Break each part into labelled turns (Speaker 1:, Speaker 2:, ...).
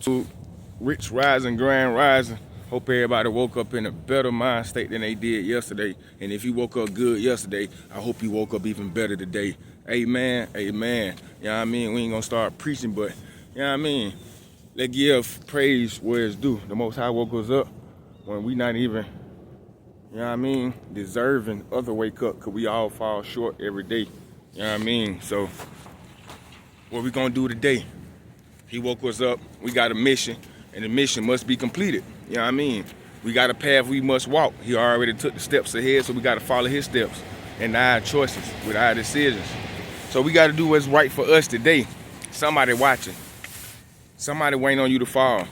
Speaker 1: YouTube, Rich Rising, Grand Rising. Hope everybody woke up in a better mind state than they did yesterday. And if you woke up good yesterday, I hope you woke up even better today. Amen, amen. You know what I mean? We ain't gonna start preaching, but you know what I mean? Let's give praise where it's due. The Most High woke us up when we not even, you know what I mean, deserving of the wake up, because we all fall short every day. You know what I mean? So what we gonna do today? He woke us up, we got a mission, and the mission must be completed. You know what I mean? We got a path we must walk. He already took the steps ahead, so we gotta follow his steps and our choices with our decisions. So we gotta do what's right for us today. Somebody watching. Somebody waiting on you to fall.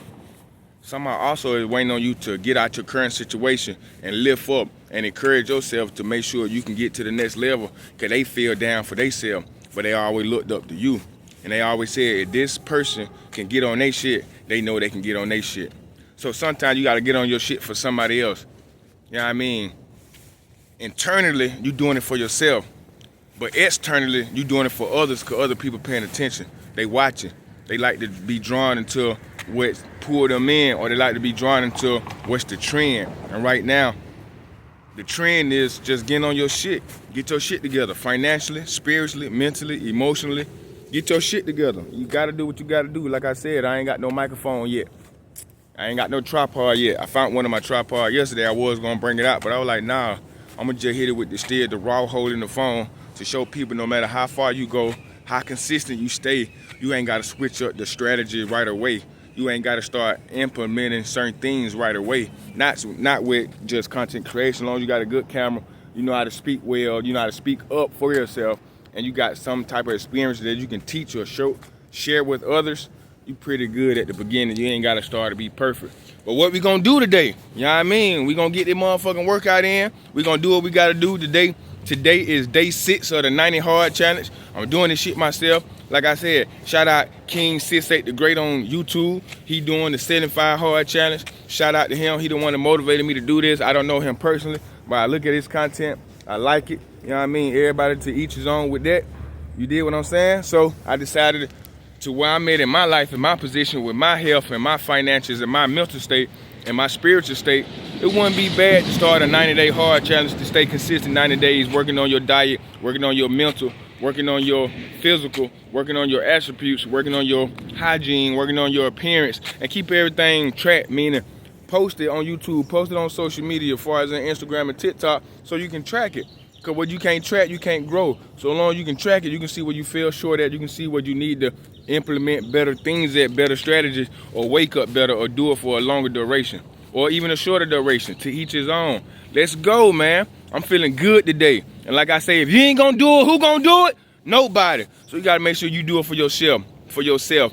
Speaker 1: Somebody also is waiting on you to get out your current situation and lift up and encourage yourself to make sure you can get to the next level, because they feel down for themselves, but they always looked up to you. And they always said, if this person can get on their shit, they know they can get on their shit. So sometimes you got to get on your shit for somebody else. You know what I mean? Internally, you doing it for yourself. But externally, you doing it for others, because other people paying attention. They watching. They like to be drawn into what pull them in, or they like to be drawn into what's the trend. And right now, the trend is just getting on your shit. Get your shit together financially, spiritually, mentally, emotionally. Get your shit together. You gotta do what you gotta do. Like I said, I ain't got no microphone yet. I ain't got no tripod yet. I found one of my tripods yesterday. I was gonna bring it out, but I was like, nah, I'm gonna just hit it with the raw hole in the phone to show people no matter how far you go, how consistent you stay, you ain't gotta switch up the strategy right away. You ain't gotta start implementing certain things right away. Not with just content creation. As long as you got a good camera, you know how to speak well, you know how to speak up for yourself, and you got some type of experience that you can teach or share with others, you pretty good at the beginning. You ain't gotta start to be perfect. But what we gonna do today? You know what I mean? We gonna get this motherfucking workout in. We gonna do what we gotta do today. Today is day 6 of the 90 Hard Challenge. I'm doing this shit myself. Like I said, shout out King 68 the Great on YouTube. He doing the 75 Hard Challenge. Shout out to him. He the one that motivated me to do this. I don't know him personally, but I look at his content. I like it. You know what I mean? Everybody to each his own with that. You did what I'm saying? So I decided to where I'm at in my life, in my position with my health and my finances and my mental state and my spiritual state, it wouldn't be bad to start a 90-day hard challenge to stay consistent 90 days, working on your diet, working on your mental, working on your physical, working on your attributes, working on your hygiene, working on your appearance, and keep everything tracked, meaning post it on YouTube, post it on social media, as far as on Instagram and TikTok, so you can track it. Because what you can't track, you can't grow. So long as you can track it, you can see where you feel short at, you can see what you need to implement better things at, better strategies, or wake up better, or do it for a longer duration, or even a shorter duration. To each his own. Let's go, man. I'm feeling good today. And like I say, if you ain't gonna do it, who gonna do it? Nobody. So you gotta make sure you do it for yourself. For yourself.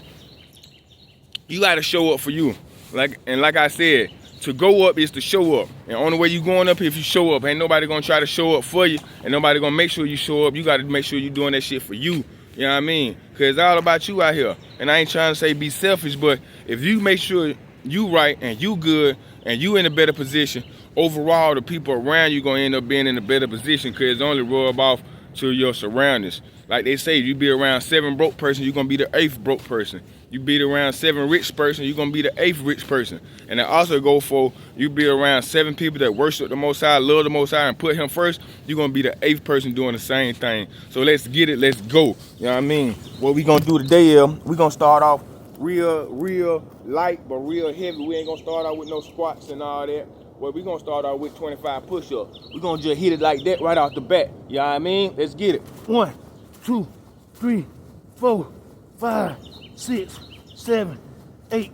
Speaker 1: You gotta show up for you. Like I said, to go up is to show up. And the only way you going up if you show up. Ain't nobody gonna try to show up for you. And nobody gonna make sure you show up. You gotta make sure you doing that shit for you. You know what I mean? Because it's all about you out here. And I ain't trying to say be selfish, but if you make sure you right and you good and you in a better position, overall the people around you gonna end up being in a better position, because it's only rub off to your surroundings. Like they say, you be around 7 broke person, you're gonna be the 8th broke person. You be around 7 rich person, you're gonna be the 8th rich person. And it also go for, you be around 7 people that worship the Most High, love the Most High, and put him first, you're gonna be the 8th person doing the same thing. So let's get it, let's go. You know what I mean? What we gonna do today is, we gonna start off real light, but real heavy. We ain't gonna start out with no squats and all that. Well, we gonna start out with 25 push-ups. We gonna just hit it like that right off the bat. You know what I mean? Let's get it. 1, 2, 3, 4, 5, 6, 7, 8,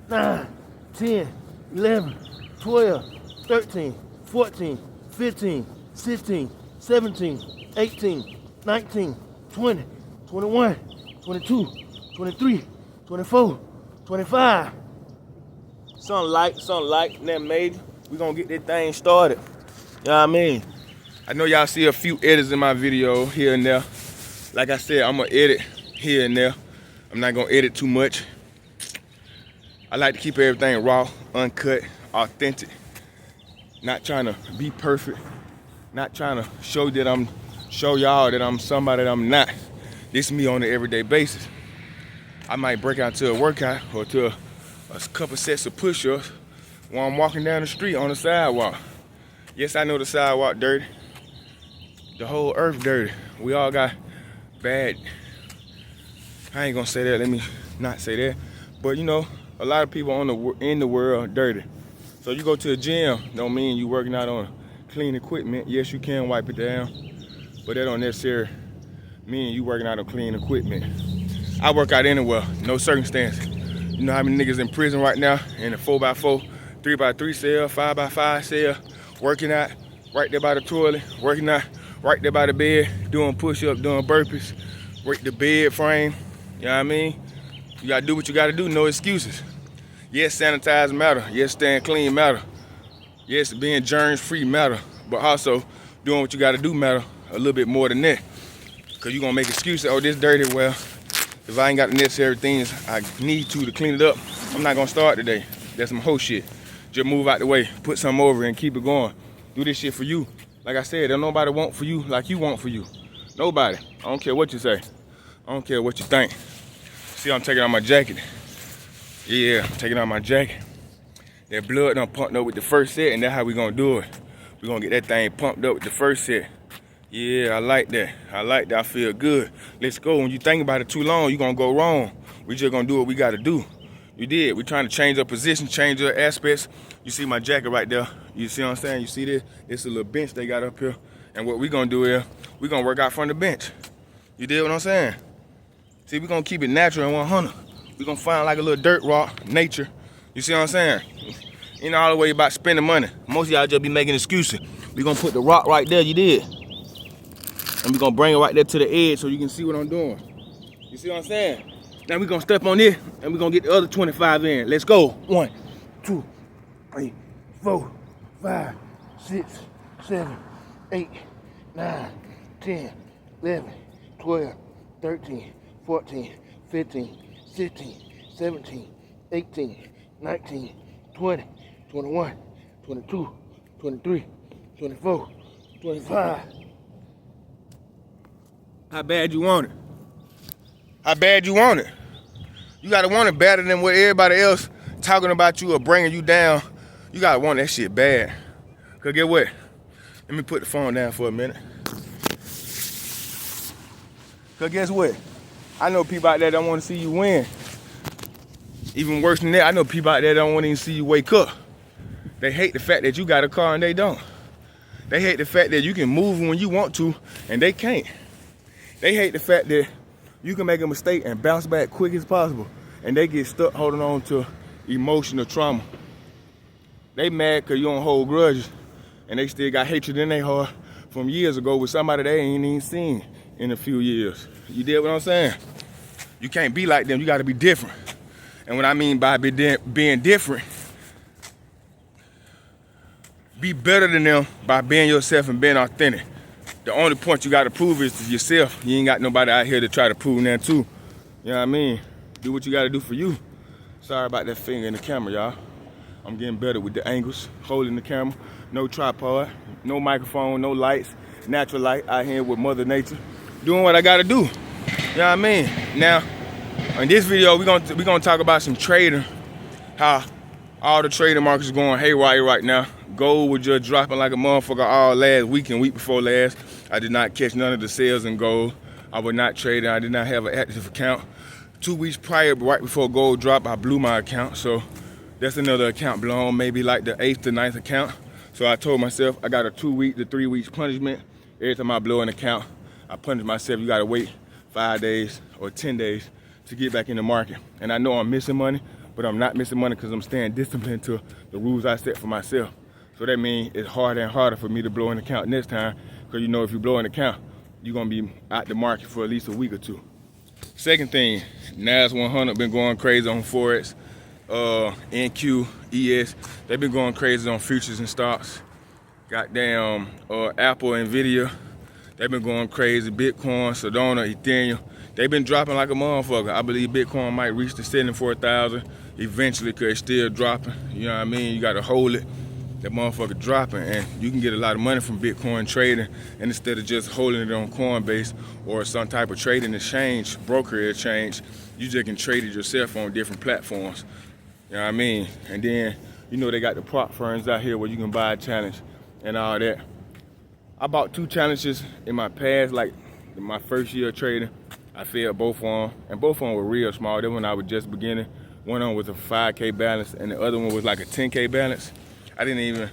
Speaker 1: 9, 10, 11, 12, 13, 14, 15, 16, 17, 18, 19, 20, 21, 22, 23, 24, 25. Something light, nothing major. We gonna get this thing started. You know what I mean? I know y'all see a few edits in my video here and there. Like I said, I'm gonna edit here and there. I'm not gonna edit too much. I like to keep everything raw, uncut, authentic. Not trying to be perfect. Not trying to show y'all that I'm somebody that I'm not. This is me on an everyday basis. I might break out to a workout or to a couple sets of push-ups while I'm walking down the street on the sidewalk. Yes, I know the sidewalk dirty. The whole earth dirty. We all got bad. I ain't gonna say that. Let me not say that. But you know, a lot of people in the world dirty. So you go to the gym, don't mean you working out on clean equipment. Yes, you can wipe it down, but that don't necessarily mean you working out on clean equipment. I work out anywhere, no circumstance. You know how many niggas in prison right now in a 4x4, 3x3 cell, 5x5 cell, working out right there by the toilet, working out right there by the bed, doing push-ups, doing burpees, work the bed frame. You know what I mean? You gotta do what you gotta do, no excuses. Yes, sanitize matter. Yes, staying clean matter. Yes, being germs-free matter. But also, doing what you gotta do matter a little bit more than that. Cause you gonna make excuses, oh, this dirty, well, if I ain't got the necessary things I need to clean it up, I'm not gonna start today. That's some hoe shit. Just move out the way, put something over and keep it going. Do this shit for you. Like I said, there's nobody want for you like you want for you. Nobody. I don't care what you say. I don't care what you think. See, I'm taking out my jacket. Yeah, I'm taking out my jacket. That blood done pumped up with the first set, and that's how we gonna do it. We gonna get that thing pumped up with the first set. Yeah, I like that. I like that. I feel good. Let's go. When you think about it too long, you gonna go wrong. We just gonna do what we gotta do. You did. We trying to change our position, change our aspects. You see my jacket right there. You see what I'm saying? You see this? It's a little bench they got up here. And what we gonna do is, we gonna work out from the bench. You did what I'm saying? See, we gonna keep it natural and 100. We gonna find like a little dirt rock, nature. You see what I'm saying? Ain't all the way about spending money. Most of y'all just be making excuses. We gonna put the rock right there, you did. And we gonna bring it right there to the edge so you can see what I'm doing. You see what I'm saying? Now we gonna step on this and we gonna get the other 25 in. Let's go. 1, 2, 3, 4, 5, 6, 7, 8, 9, 10, 11, 12, 13, 14, 15, 16, 17, 18, 19, 20, 21, 22, 23, 24, 25. How bad you want it? How bad you want it? You gotta want it better than what everybody else talking about you or bringing you down. You gotta want that shit bad. Cause get what? Let me put the phone down for a minute. Cause guess what? I know people out there don't want to see you win. Even worse than that, I know people out there don't want to even see you wake up. They hate the fact that you got a car and they don't. They hate the fact that you can move when you want to and they can't. They hate the fact that you can make a mistake and bounce back quick as possible and they get stuck holding on to emotional trauma. They mad because you don't hold grudges and they still got hatred in their heart from years ago with somebody they ain't even seen in a few years. You did what I'm saying? You can't be like them, you gotta be different. And what I mean by being different, be better than them by being yourself and being authentic. The only point you gotta prove is to yourself. You ain't got nobody out here to try to prove that too. You know what I mean? Do what you gotta do for you. Sorry about that finger in the camera, y'all. I'm getting better with the angles, holding the camera. No tripod, no microphone, no lights. Natural light out here with Mother Nature. Doing what I gotta do. You know what I mean? Now, in this video, we gonna talk about some trading. How all the trading markets going haywire right now. Gold was just dropping like a motherfucker all last week and week before last. I did not catch none of the sales in gold. I was not trading. I did not have an active account. 2 weeks prior, right before gold dropped, I blew my account. So that's another account blown, maybe like the 8th to 9th account. So I told myself I got a 2 week to 3 weeks punishment. Every time I blow an account, I punish myself. You gotta wait 5 days or 10 days to get back in the market. And I know I'm missing money, but I'm not missing money because I'm staying disciplined to the rules I set for myself. So that means it's harder and harder for me to blow an account next time, because you know if you blow an account, you're gonna be out the market for at least a week or two. Second thing, NAS 100 been going crazy on Forex, NQ, ES, they've been going crazy on futures and stocks. Goddamn Apple, Nvidia, they've been going crazy. Bitcoin, Solana, Ethereum, they've been dropping like a motherfucker. I believe Bitcoin might reach the 74,000 eventually, because it's still dropping. You know what I mean? You gotta hold it. That motherfucker dropping, and you can get a lot of money from Bitcoin trading, and instead of just holding it on Coinbase or some type of trading exchange, broker exchange, you just can trade it yourself on different platforms. You know what I mean? And then, you know, they got the prop firms out here where you can buy a challenge and all that. I bought 2 challenges in my past, like my first year of trading. I failed both of them, and both of them were real small. That when I was just beginning. One of them was a 5K balance, and the other one was like a 10K balance. I didn't even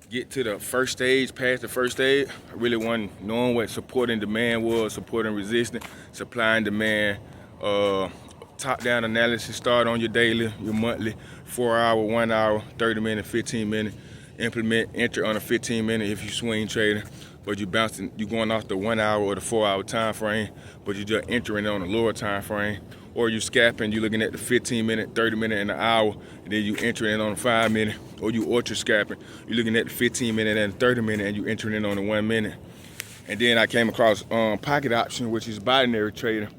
Speaker 1: get to the first stage, past the first stage. I really wasn't knowing what support and demand was, support and resistance, supply and demand, top-down analysis, start on your daily, your monthly, 4 hour, 1 hour, 30 minute, 15 minute, implement, enter on a 15 minute if you swing trading, but you bouncing, you going off the 1 hour or the 4 hour time frame, but you just entering on a lower time frame, or you scalping, you looking at the 15 minute, 30 minute, and the hour, and then you entering on the 5 minute, or you ultra scalping, you looking at the 15 minute and the 30 minute, and you entering in on the 1 minute. And then I came across Pocket Option, which is binary trading,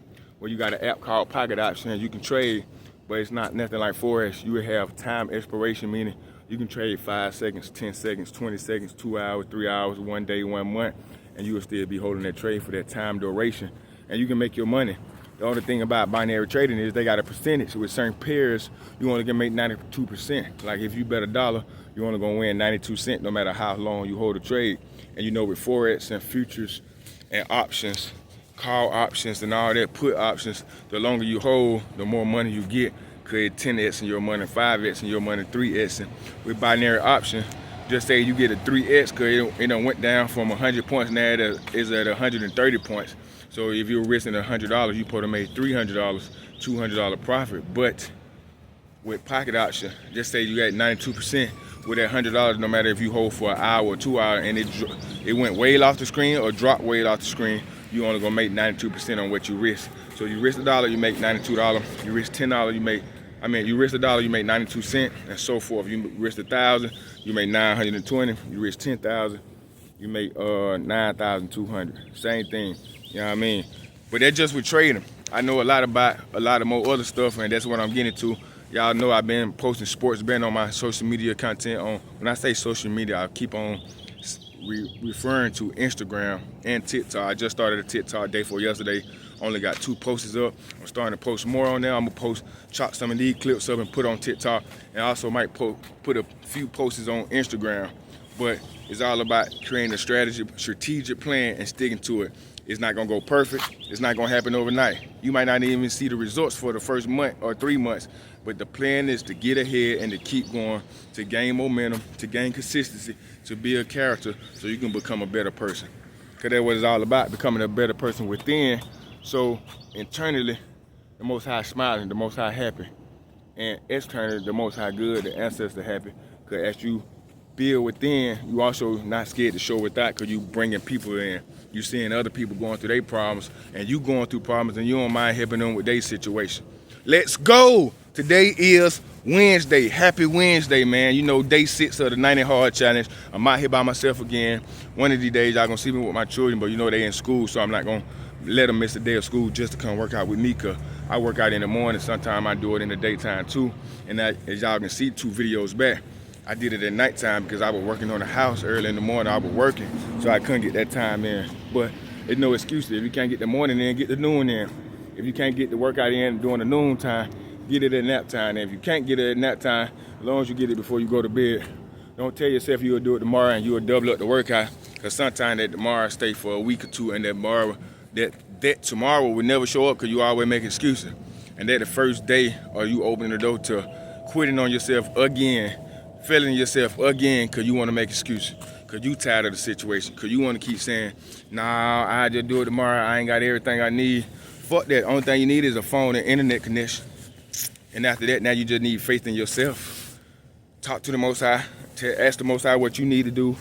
Speaker 1: where you got an app called Pocket Option, and you can trade, but it's not nothing like Forex. You would have time expiration, meaning you can trade 5 seconds, 10 seconds, 20 seconds, 2 hours, 3 hours, 1 day, 1 month, and you will still be holding that trade for that time duration, and you can make your money. The only thing about binary trading is they got a percentage. With certain pairs, you only can make 92%. Like if you bet $1, you're only gonna win 92 cents no matter how long you hold a trade. And you know, with Forex and futures and options, call options and all that, put options, the longer you hold, the more money you get. Could 10x in your money, 5x in your money, 3x. And with binary option, just say you get a 3x because it done went down from 100 points, now it is at 130 points. So if you're risking $100, you probably made $300, $200 profit. But with Pocket Option, just say you got 92%. With that $100, no matter if you hold for an hour or 2 hours and it went way off the screen or dropped way off the screen, you only gonna make 92% on what you risk. So you risk $1, you make $92. You risk $10, you risk $1, you make 92 cents, and so forth. You risk 1,000, you make 920. You risk 10,000, you make 9,200. Same thing. You know what I mean? But that's just with trading. I know a lot about a lot of more other stuff, and that's what I'm getting to. Y'all know I've been posting sports betting on my social media content. When I say social media, I keep on referring to Instagram and TikTok. I just started a TikTok day for yesterday. Only got 2 posts up. I'm starting to post more on there. I'm gonna chop some of these clips up and put on TikTok, and also might put a few posts on Instagram. But it's all about creating a strategic plan and sticking to it. It's not gonna go perfect. It's not gonna happen overnight. You might not even see the results for the first month or 3 months, but the plan is to get ahead and to keep going, to gain momentum, to gain consistency, to be a character so you can become a better person. Because that's what it's all about, becoming a better person within. So internally, the Most High smiling, the Most High happy. And externally, the Most High good, the ancestor happy. Because as you build within, you also not scared to show without, because you bringing people in. You seeing other people going through their problems, and you going through problems, and you don't mind helping them with their situation. Let's go! Today is Wednesday. Happy Wednesday, man. You know, day 6 of the 90 Hard Challenge. I'm out here by myself again. One of these days, y'all gonna see me with my children, but you know they in school, so I'm not gonna let them miss a day of school just to come work out with me, because I work out in the morning. Sometimes I do it in the daytime too. And as y'all can see 2 videos back, I did it at nighttime because I was working on the house early in the morning. I was working, so I couldn't get that time in. But it's no excuse. If you can't get the morning in, get the noon in. If you can't get the workout in during the noon time, get it at nap time. And if you can't get it at nap time, as long as you get it before you go to bed, don't tell yourself you'll do it tomorrow and you'll double up the workout, because sometimes that tomorrow stay for a week or 2, and that tomorrow will never show up because you always make excuses. And that the first day or you opening the door to quitting on yourself again, failing yourself again because you want to make excuses, because you tired of the situation, because you want to keep saying, nah, I just do it tomorrow, I ain't got everything I need. Fuck that. Only thing you need is a phone and internet connection. And after that, now you just need faith in yourself. Talk to the Most High. Ask the Most High what you need to do,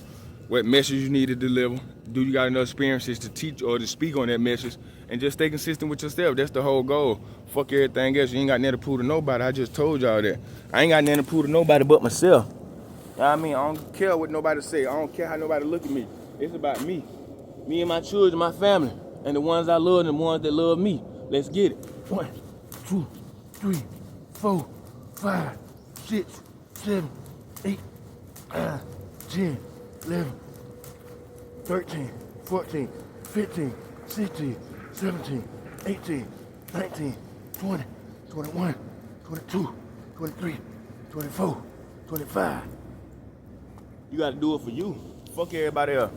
Speaker 1: what message you need to deliver. Do you got enough experiences to teach or to speak on that message? And just stay consistent with yourself. That's the whole goal. Fuck everything else. You ain't got nothing to prove to nobody. I just told y'all that. I ain't got nothing to prove to nobody but myself. You know what I mean? I don't care what nobody say. I don't care how nobody look at me. It's about me. Me and my children, my family. And the ones I love and the ones that love me. Let's get it. 1, 2, 3, 4, 5, 6, 7, 8, 9, 10, 11, 13, 14, 15, 16, 17, 18, 19, 20, 21, 22, 23, 24, 25. You gotta do it for you. Fuck everybody else.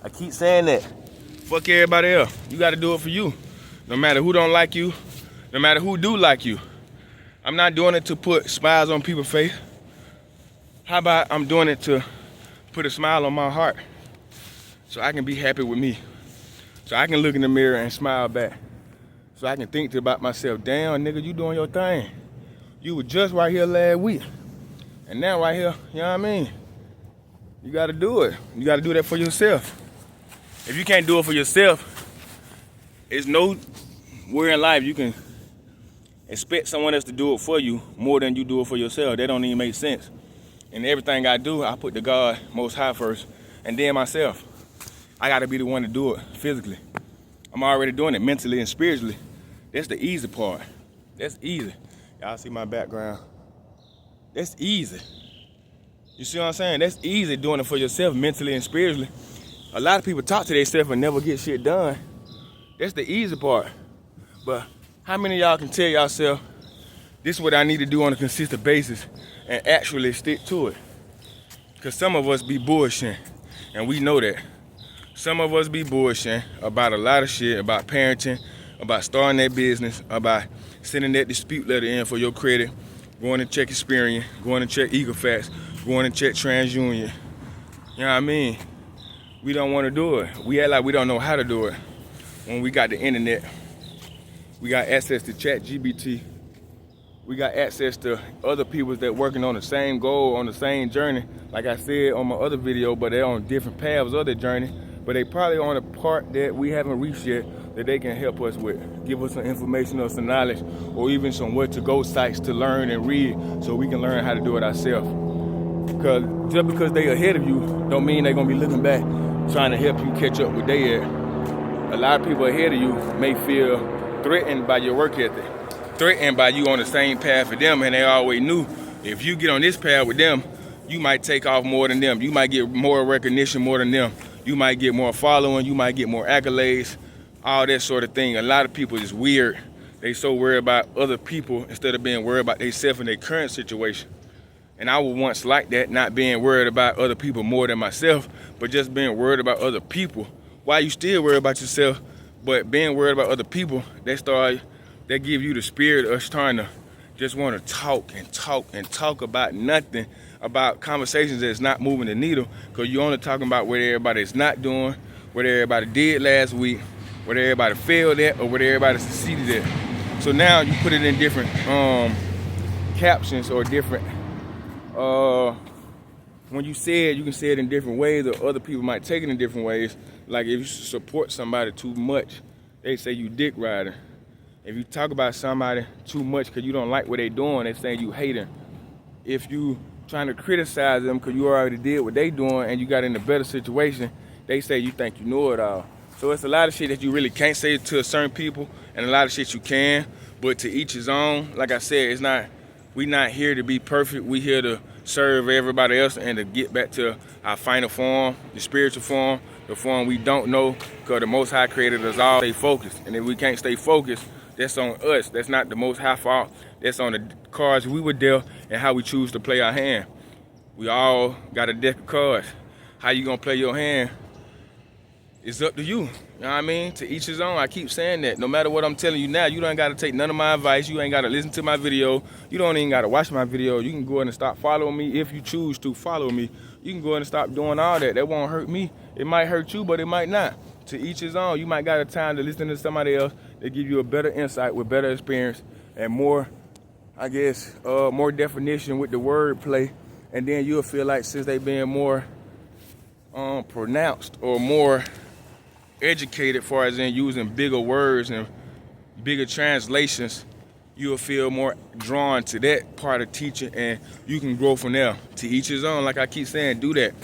Speaker 1: I keep saying that. Fuck everybody else. You gotta do it for you. No matter who don't like you, no matter who do like you. I'm not doing it to put smiles on people's face. How about I'm doing it to put a smile on my heart so I can be happy with me. So I can look in the mirror and smile back. So I can think about myself, damn nigga, you doing your thing. You were just right here last week. And now right here, you know what I mean? You gotta do it. You gotta do that for yourself. If you can't do it for yourself, it's nowhere in life you can expect someone else to do it for you more than you do it for yourself. That don't even make sense. And everything I do, I put the God Most High first, and then myself. I gotta be the one to do it physically. I'm already doing it mentally and spiritually. That's the easy part. That's easy. Y'all see my background? That's easy. You see what I'm saying? That's easy doing it for yourself mentally and spiritually. A lot of people talk to themselves and never get shit done. That's the easy part. But how many of y'all can tell yourself, this is what I need to do on a consistent basis and actually stick to it? Because some of us be bullshitting, and we know that. Some of us be bullshitting about a lot of shit, about parenting, about starting that business, about sending that dispute letter in for your credit, going to check Experian, going to check Equifax, going to check TransUnion. You know what I mean? We don't want to do it. We act like we don't know how to do it. When we got the internet, we got access to ChatGPT. We got access to other people that working on the same goal, on the same journey. Like I said on my other video, but they're on different paths of their journey. But they probably on a part that we haven't reached yet that they can help us with. Give us some information or some knowledge, or even some where-to-go sites to learn and read so we can learn how to do it ourselves. Because just because they ahead of you don't mean they're gonna be looking back trying to help you catch up with they at. A lot of people ahead of you may feel threatened by your work ethic, threatened by you on the same path with them, and they always knew if you get on this path with them, you might take off more than them. You might get more recognition more than them. You might get more following. You might get more accolades, all that sort of thing. A lot of people is weird. They so worried about other people instead of being worried about themselves and their current situation. And I was once like that, not being worried about other people more than myself, but just being worried about other people. Why you still worried about yourself, but being worried about other people, that give you the spirit of trying to just want to talk and talk and talk about nothing, about conversations that's not moving the needle, because you're only talking about what everybody's not doing, what everybody did last week, what everybody failed at, or what everybody succeeded at. So now you put it in different captions or different, when you say it, you can say it in different ways, or other people might take it in different ways. Like if you support somebody too much, they say you dick riding. If you talk about somebody too much because you don't like what they doing, they say you hating. If you trying to criticize them because you already did what they doing and you got in a better situation, they say you think you know it all. So it's a lot of shit that you really can't say to certain people, and a lot of shit you can, but to each his own. Like I said, we not here to be perfect. We here to serve everybody else and to get back to our final form, the spiritual form, the form we don't know, because the Most High created us all. Stay focused, and if we can't stay focused, that's on us. That's not the Most High fault. That's on the cards we were dealt and how we choose to play our hand. We all got a deck of cards. How you gonna play your hand? It's up to you. You know what I mean? To each his own. I keep saying that. No matter what I'm telling you now, you don't got to take none of my advice. You ain't got to listen to my video. You don't even got to watch my video. You can go ahead and stop following me if you choose to follow me. You can go ahead and stop doing all that. That won't hurt me. It might hurt you, but it might not. To each his own. You might got a time to listen to somebody else that give you a better insight with better experience and more, I guess, more definition with the word play. And then you'll feel like since they being more pronounced or more educated, far as in using bigger words and bigger translations, you'll feel more drawn to that part of teaching, and you can grow from there. To each his own. Like I keep saying, do that.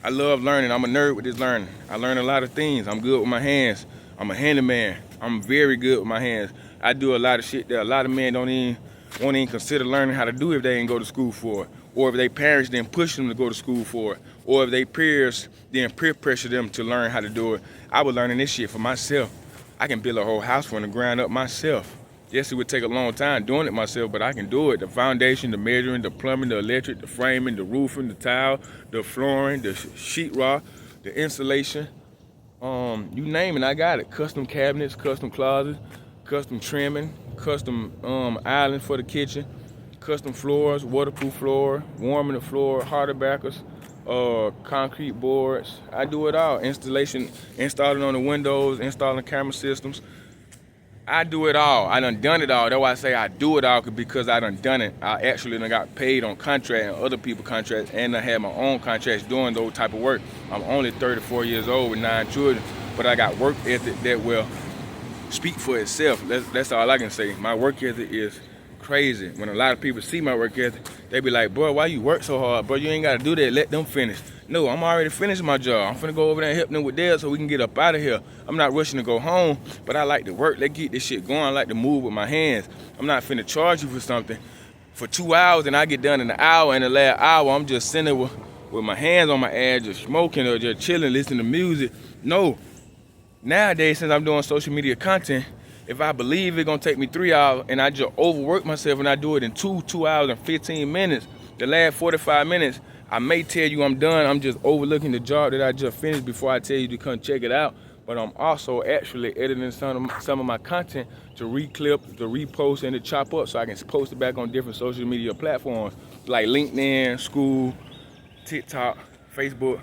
Speaker 1: I love learning. I'm a nerd with this learning. I learn a lot of things. I'm good with my hands. I'm a handyman. I'm very good with my hands. I do a lot of shit that a lot of men won't even consider learning how to do if they ain't go to school for it, or if their parents didn't push them to go to school for it, or if their peers didn't peer pressure them to learn how to do it. I was learning this shit for myself. I can build a whole house from the ground up myself. Yes, it would take a long time doing it myself, but I can do it. The foundation, the measuring, the plumbing, the electric, the framing, the roofing, the tile, the flooring, the sheetrock, the insulation, you name it, I got it. Custom cabinets, custom closets, custom trimming, custom islands for the kitchen, custom floors, waterproof floor, warming the floor, harder backers, concrete boards. I do it all. Installation, installing on the windows, installing camera systems. I do it all. I done it all. That's why I say I do it all, because I done it. I actually done got paid on contract and other people's contracts, and I had my own contracts doing those type of work. I'm only 34 years old with 9 children, but I got work ethic that will speak for itself. That's all I can say. My work ethic is crazy. When a lot of people see my work ethic, they be like, "Boy, why you work so hard? Bro, you ain't got to do that. Let them finish." No, I'm already finished my job. I'm finna go over there and help them with theirs so we can get up out of here. I'm not rushing to go home, but I like to work. Let's get this shit going. I like to move with my hands. I'm not finna charge you for something for 2 hours and I get done in an hour. And the last hour, I'm just sitting with my hands on my ass, just smoking or just chilling, listening to music. No. Nowadays, since I'm doing social media content, if I believe it's gonna take me 3 hours and I just overwork myself and I do it in 2 hours and 15 minutes, the last 45 minutes, I may tell you I'm done. I'm just overlooking the job that I just finished before I tell you to come check it out. But I'm also actually editing some of my content to reclip, to repost, and to chop up so I can post it back on different social media platforms like LinkedIn, School, TikTok, Facebook.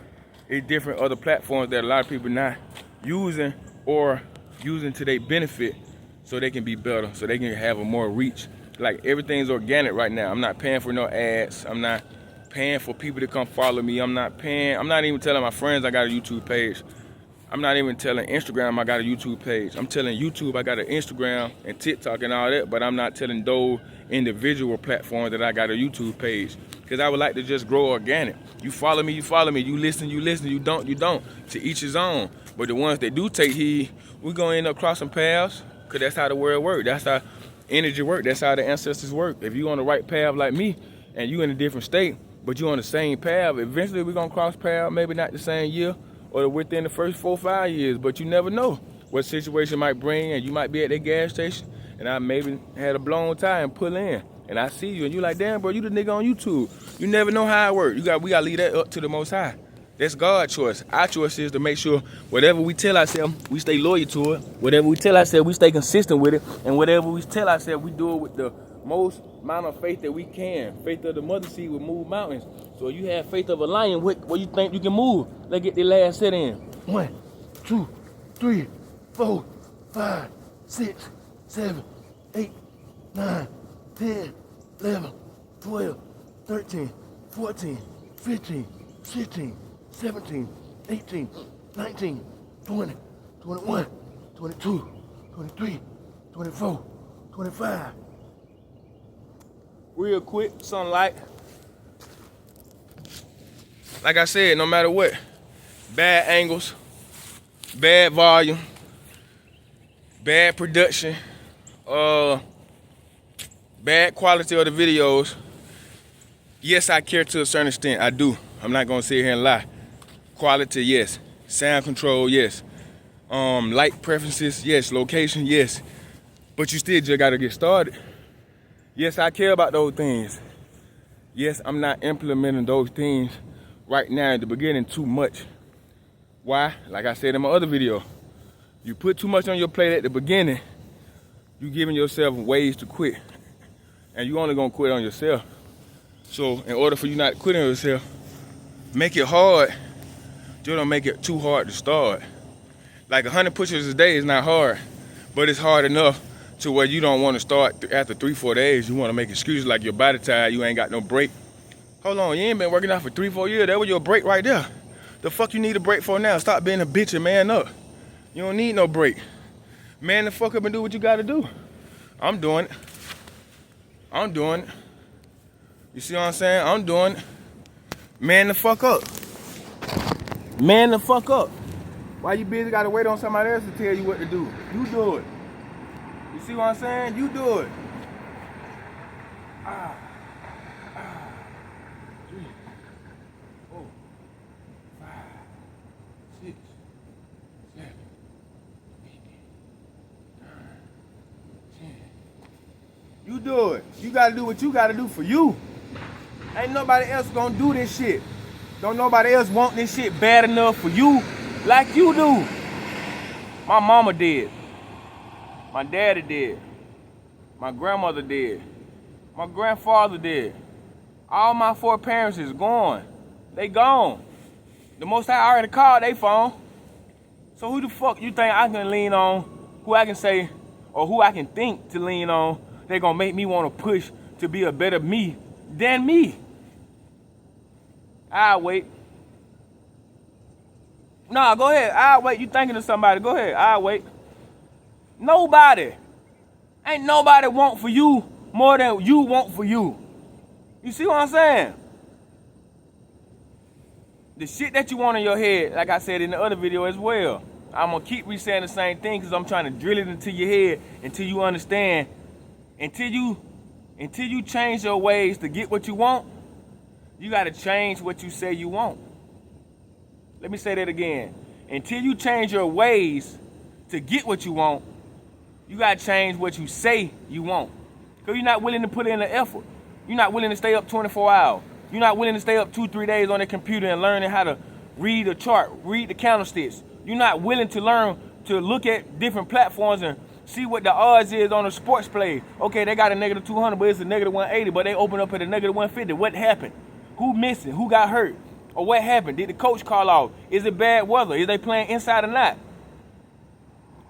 Speaker 1: It's different other platforms that a lot of people not using or using to their benefit so they can be better, so they can have a more reach. Like, everything's organic right now. I'm not paying for no ads. I'm not paying for people to come follow me. I'm not even telling my friends I got a YouTube page. I'm not even telling Instagram I got a YouTube page. I'm telling YouTube I got an Instagram and TikTok and all that, but I'm not telling those individual platforms that I got a YouTube page, because I would like to just grow organic. You follow me, you follow me. You listen, you listen. You don't, you don't. To each his own. But the ones that do take heed, we're going to end up crossing paths, because that's how the world works. That's how energy works. That's how the ancestors work. If you're on the right path like me and you in a different state, but you're on the same path, eventually we're going to cross paths, maybe not the same year or within the first 4 or 5 years, but you never know what situation might bring, and you might be at that gas station and I maybe had a blown tire and pull in, and I see you and you like, "Damn, bro, you the nigga on YouTube." You never know how it works. We got to leave that up to the Most High. That's God's choice. Our choice is to make sure whatever we tell ourselves, we stay loyal to it. Whatever we tell ourselves, we stay consistent with it. And whatever we tell ourselves, we do it with the most amount of faith that we can. Faith of the mother seed will move mountains. So you have faith of a lion, what you think you can move? Let's get the last set in. 1, 2, 3, 4, 5, 6, 7, 8, 9, 10, 11, 12, 13, 14, 15, 16, 17, 18, 19, 20, 21, 22, 23, 24, 25. Real quick, sunlight. Like I said, no matter what, bad angles, bad volume, bad production, bad quality of the videos, yes, I care to a certain extent. I do. I'm not gonna sit here and lie. Quality, yes. Sound control, yes. Light preferences, yes. Location, yes. But you still just gotta get started. Yes, I care about those things. Yes, I'm not implementing those things right now at the beginning too much. Why? Like I said in my other video, you put too much on your plate at the beginning, you giving yourself ways to quit. And you only gonna quit on yourself. So in order for you not to quit on yourself, make it hard. Just don't make it too hard to start. Like 100 push-ups a day is not hard, but it's hard enough to where you don't want to start after 3-4 days. You want to make excuses like your body tired, you ain't got no break. Hold on, you ain't been working out for 3-4 years. That was your break right there. The fuck you need a break for now? Stop being a bitch and man up. You don't need no break. Man the fuck up and do what you gotta do. I'm doing it. I'm doing it. You see what I'm saying? I'm doing it. Man the fuck up. Man the fuck up. Why you busy gotta wait on somebody else to tell you what to do? You do it. You see what I'm saying? You do it. 3, 4, 5, 6, 7, 8, 9, 10, do it. You gotta do what you gotta do for you. Ain't nobody else gonna do this shit. Don't nobody else want this shit bad enough for you like you do. My mama did. My daddy did. My grandmother did. My grandfather did. All my 4 parents is gone. They gone. The Most High already called they phone. So who the fuck you think I can lean on? Who I can say, or who I can think to lean on? They gonna make me wanna push to be a better me than me. I'll wait. Nah, go ahead. I'll wait. You thinking of somebody. Go ahead. I'll wait. Nobody. Ain't nobody want for you more than you want for you. You see what I'm saying? The shit that you want in your head, like I said in the other video as well, I'm gonna keep re-saying the same thing because I'm trying to drill it into your head until you understand. Until you change your ways to get what you want, you gotta change what you say you want. Let me say that again. Until you change your ways to get what you want, you gotta change what you say you want. Because you're not willing to put in the effort. You're not willing to stay up 24 hours. You're not willing to stay up 2-3 days on the computer and learning how to read a chart, read the candlesticks. You're not willing to learn to look at different platforms and see what the odds is on a sports play. Okay, they got a negative 200, but it's a negative 180, but they open up at a negative 150. What happened? Who missing? Who got hurt? Or what happened? Did the coach call off? Is it bad weather? Is they playing inside or not?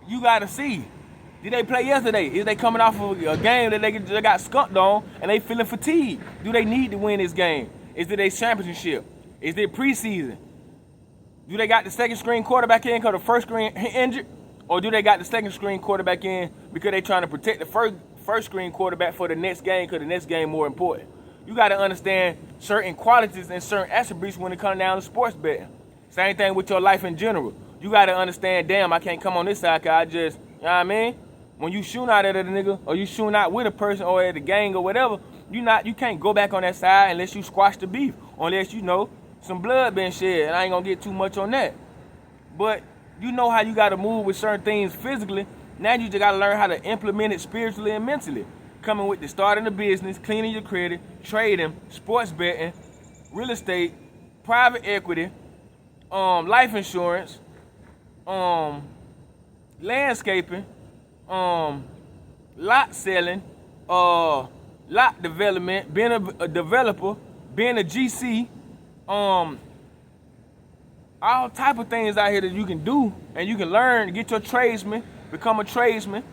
Speaker 1: You got to see. Did they play yesterday? Is they coming off of a game that they got skunked on and they feeling fatigued? Do they need to win this game? Is it a championship? Is it preseason? Do they got the second string quarterback in because the first string injured? Or do they got the second string quarterback in because they trying to protect the first string quarterback for the next game because the next game more important? You got to understand certain qualities and certain attributes when it comes down to sports betting. Same thing with your life in general. You got to understand, damn, I can't come on this side because I just, you know what I mean? When you shoot out at a nigga or you shoot out with a person or at a gang or whatever, you can't go back on that side unless you squash the beef, unless you know some blood been shed, and I ain't gonna get too much on that. But you know how you gotta move with certain things physically. Now you just gotta learn how to implement it spiritually and mentally. Coming with the starting a business, cleaning your credit, trading, sports betting, real estate, private equity, life insurance, landscaping, lot selling, lot development, being a developer, being a GC, all type of things out here that you can do and you can learn to get your tradesman, become a tradesman,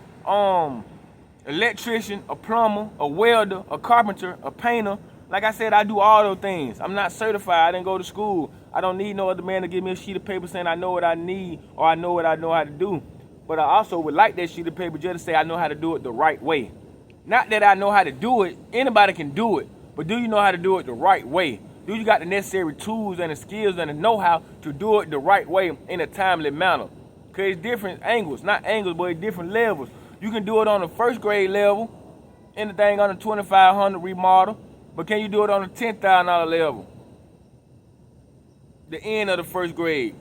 Speaker 1: electrician, a plumber, a welder, a carpenter, a painter. Like I said, I do all those things. I'm not certified. I didn't go to school. I don't need no other man to give me a sheet of paper saying I know what I need or I know what I know how to do. But I also would like that sheet of paper just to say I know how to do it the right way. Not that I know how to do it. Anybody can do it. But do you know how to do it the right way? Do you got the necessary tools and the skills and the know-how to do it the right way in a timely manner? Because it's different angles. Not angles, but it's different levels. You can do it on the first grade level, anything on the 2,500 remodel. But can you do it on the $10,000 level? The end of the first grade.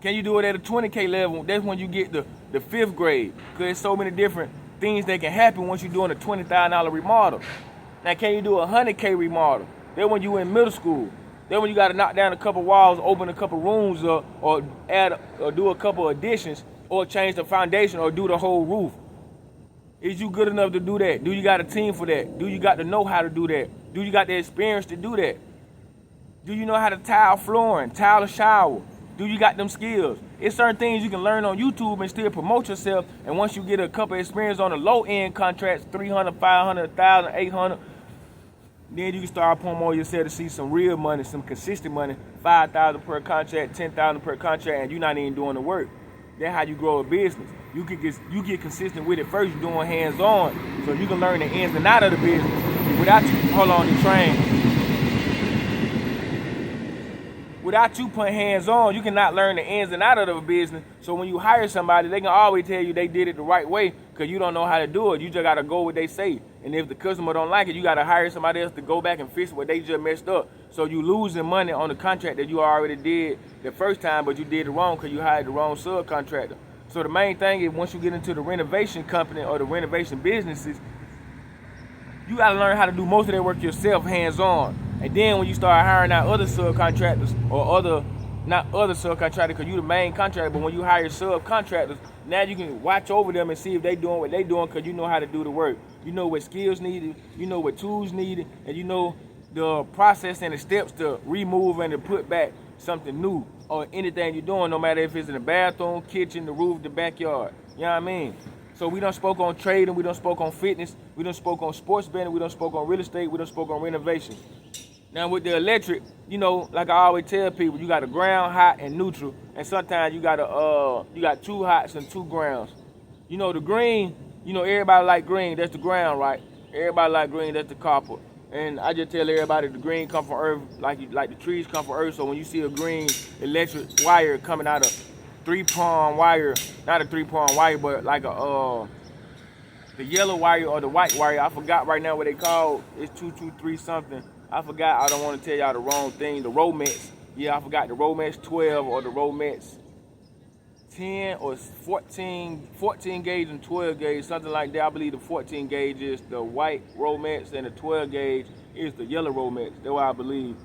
Speaker 1: Can you do it at a 20K level? That's when you get the fifth grade. Because there's so many different things that can happen once you're doing a $20,000 remodel. Now, can you do a 100K remodel? That's when you in middle school. Then when you got to knock down a couple walls, open a couple rooms up, or add or do a couple additions, or change the foundation, or do the whole roof. Is you good enough to do that? Do you got a team for that? Do you got to know how to do that? Do you got the experience to do that? Do you know how to tile flooring, tile a shower? Do you got them skills? It's certain things you can learn on YouTube and still promote yourself. And once you get a couple of experience on the low-end contracts, 300, 500, 1,000, 800, then you can start promoting yourself to see some real money, some consistent money, 5,000 per contract, 10,000 per contract, and you're not even doing the work. That's how you grow a business. You get consistent with it first. You're doing hands-on, so you can learn the ins and outs of the business without you. Hold on, the train. Without you putting hands-on, you cannot learn the ins and outs of the business. So when you hire somebody, they can always tell you they did it the right way because you don't know how to do it. You just got to go what they say. And if the customer don't like it, you got to hire somebody else to go back and fix what they just messed up. So you losing money on the contract that you already did the first time, but you did it wrong because you hired the wrong subcontractor. So the main thing is once you get into the renovation company or the renovation businesses,
Speaker 2: you gotta learn how to do most of that work yourself, hands-on. And then when you start hiring out other subcontractors or not other subcontractors, because you the main contractor, but when you hire subcontractors, now you can watch over them and see if they doing what they doing, because you know how to do the work. You know what skills needed, you know what tools needed, and you know the process and the steps to remove and to put back something new or anything you're doing, no matter if it's in the bathroom, kitchen, the roof, the backyard. You know what I mean? So we done spoke on trading, we done spoke on fitness, we done spoke on sports betting, we done spoke on real estate, we done spoke on renovation. Now with the electric, you know, like I always tell people, you got a ground, hot, and neutral, and sometimes you got two hots and two grounds. You know, the green, you know, everybody like green, that's the ground, right? Everybody like green, that's the copper. And I just tell everybody the green come from earth, like the trees come from earth. So when you see a green electric wire coming out of three-prong wire, not a three-prong wire, but like the yellow wire or the white wire, I forgot right now what they call. It's 223 something. I forgot. I don't want to tell y'all the wrong thing. The Romex, yeah, I forgot the Romex 12 or the Romex 10 or 14 gauge and 12 gauge, something like that. I believe the 14 gauge is the white Romex and the 12 gauge is the yellow Romex. That's what I believe.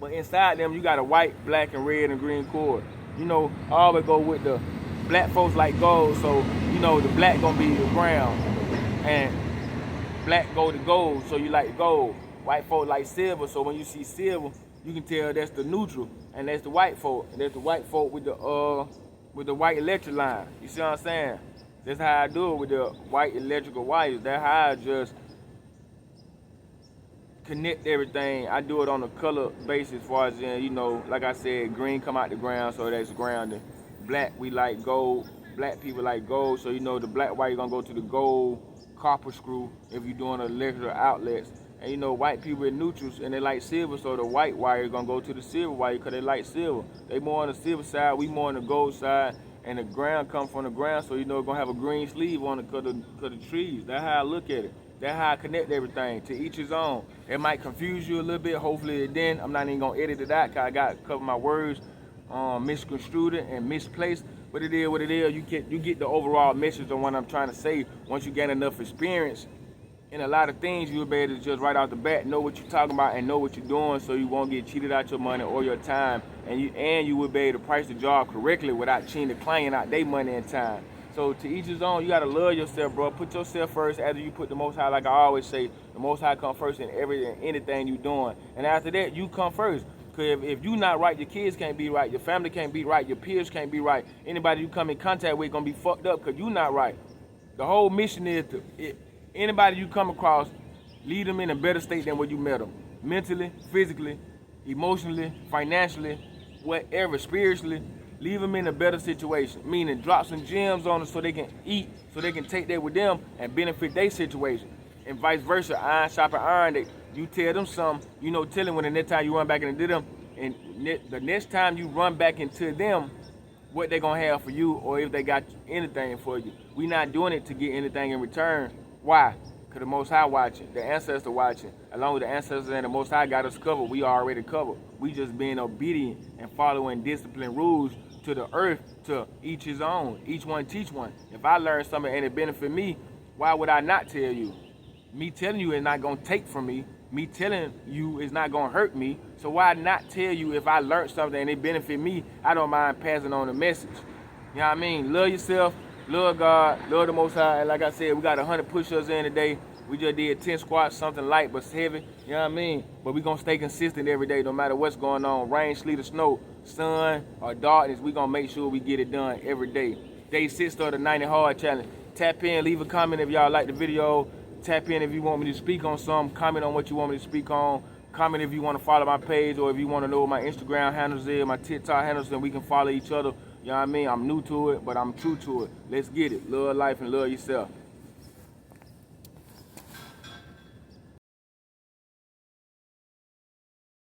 Speaker 2: But inside them, you got a white, black, and red and green cord. You know, I always go with the black folks like gold, so you know the black gonna be the ground, and black go to gold, so you like gold. White folk like silver, so when you see silver, you can tell that's the neutral, and that's the white folk, and that's the white folk with the white electric line. You see what I'm saying? That's how I do it with the white electrical wires. That's how I just connect everything. I do it on a color basis, as far as you know, like I said, green come out the ground, so that's grounding. Black, we like gold. Black people like gold, so you know the black wire gonna go to the gold copper screw if you're doing electrical outlets. And you know, white people are neutrals and they like silver, so the white wire is gonna go to the silver wire because they like silver. They more on the silver side, we more on the gold side, and the ground come from the ground, so you know it's gonna have a green sleeve on it because of the trees. That's how I look at it. That's how I connect everything. To each his own. It might confuse you a little bit. Hopefully it didn't. I'm not even gonna edit it out because I got to cover my words misconstrued and misplaced. But it is what it is. You get the overall message on what I'm trying to say. Once you get enough experience in a lot of things, you'll be able to just right off the bat know what you're talking about and know what you're doing, so you won't get cheated out your money or your time, and you will be able to price the job correctly without cheating the client out their money and time. So to each his own. You gotta love yourself, bro. Put yourself first. After you put the Most High, like I always say, the Most High come first in anything you doing, and after that you come first. Because if you not right, your kids can't be right, your family can't be right, your peers can't be right. Anybody you come in contact with gonna be fucked up because you not right. The whole mission is anybody you come across, leave them in a better state than where you met them. Mentally, physically, emotionally, financially, whatever, spiritually, leave them in a better situation. Meaning drop some gems on them so they can eat, so they can take that with them and benefit their situation. And vice versa, iron sharpen iron. You tell them something, you know, tell them when the next time you run back into them, and the next time you run back into them, what they gonna have for you, or if they got anything for you. We not doing it to get anything in return. Why? Because the Most High watching, the ancestor watching. Along with the ancestors and the Most High got us covered, we already covered. We just being obedient and following discipline rules to the earth, to each his own. Each one teach one. If I learn something and it benefit me, why would I not tell you? Me telling you is not gonna take from me. Me telling you is not gonna hurt me. So why not tell you if I learned something and it benefit me? I don't mind passing on the message. You know what I mean? Love yourself, love God, love the Most High. And like I said, we got 100 push-ups in today. We just did 10 squats, something light but heavy. You know what I mean? But we gonna stay consistent every day, no matter what's going on. Rain, sleet, or snow, sun, or darkness. We gonna make sure we get it done every day. Day 6 of the 90 Hard Challenge. Tap in, leave a comment if y'all like the video. Tap in if you want me to speak on something. Comment on what you want me to speak on. Comment if you want to follow my page, or if you want to know what my Instagram handles is, my TikTok handles, and we can follow each other. You know what I mean? I'm new to it, but I'm true to it. Let's get it. Love life and love yourself.